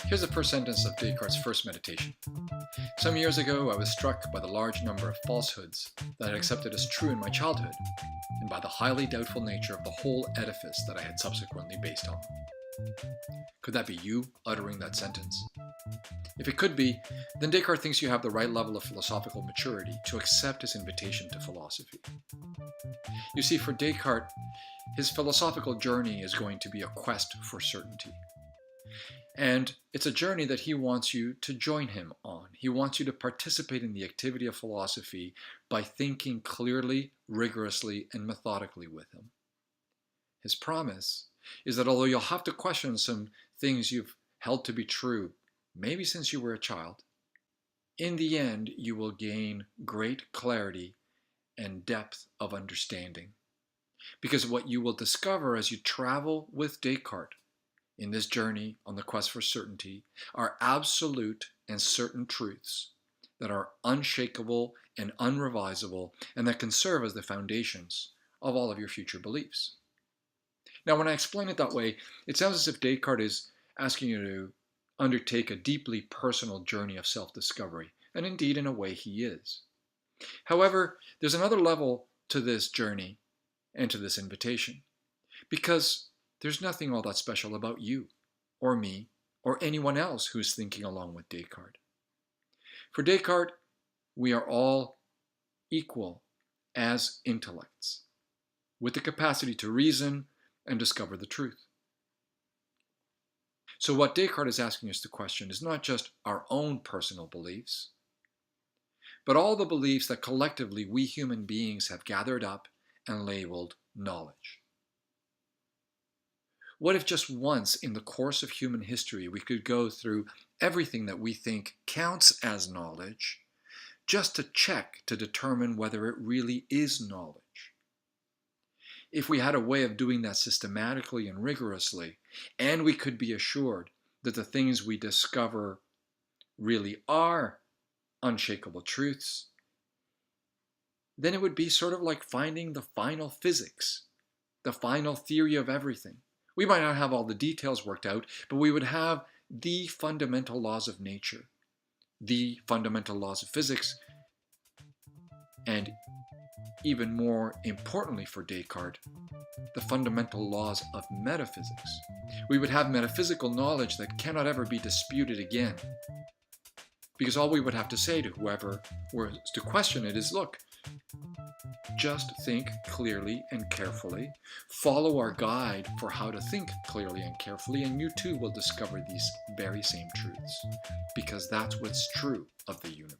Here's the first sentence of Descartes' first meditation. Some years ago, I was struck by the large number of falsehoods that I had accepted as true in my childhood, and by the highly doubtful nature of the whole edifice that I had subsequently based on. Could that be you uttering that sentence? If it could be, then Descartes thinks you have the right level of philosophical maturity to accept his invitation to philosophy. You see, for Descartes, his philosophical journey is going to be a quest for certainty. And it's a journey that he wants you to join him on. He wants you to participate in the activity of philosophy by thinking clearly, rigorously, and methodically with him. His promise is that although you'll have to question some things you've held to be true, maybe since you were a child, in the end you will gain great clarity and depth of understanding. Because what you will discover as you travel with Descartes in this journey on the quest for certainty are absolute and certain truths that are unshakable and unrevisable, and that can serve as the foundations of all of your future beliefs. Now, when I explain it that way, it sounds as if Descartes is asking you to undertake a deeply personal journey of self-discovery, and indeed, in a way, he is. However, there's another level to this journey and to this invitation, because there's nothing all that special about you, or me, or anyone else who's thinking along with Descartes. For Descartes, we are all equal as intellects, with the capacity to reason and discover the truth. So what Descartes is asking us to question is not just our own personal beliefs, but all the beliefs that collectively we human beings have gathered up and labeled knowledge. What if just once in the course of human history we could go through everything that we think counts as knowledge, just to check to determine whether it really is knowledge? If we had a way of doing that systematically and rigorously, and we could be assured that the things we discover really are unshakable truths, then it would be sort of like finding the final physics, the final theory of everything. We might not have all the details worked out, but we would have the fundamental laws of nature, the fundamental laws of physics, and even more importantly for Descartes, the fundamental laws of metaphysics. We would have metaphysical knowledge that cannot ever be disputed again. Because all we would have to say to whoever was to question it is, look, just think clearly and carefully, follow our guide for how to think clearly and carefully, and you too will discover these very same truths, because that's what's true of the universe.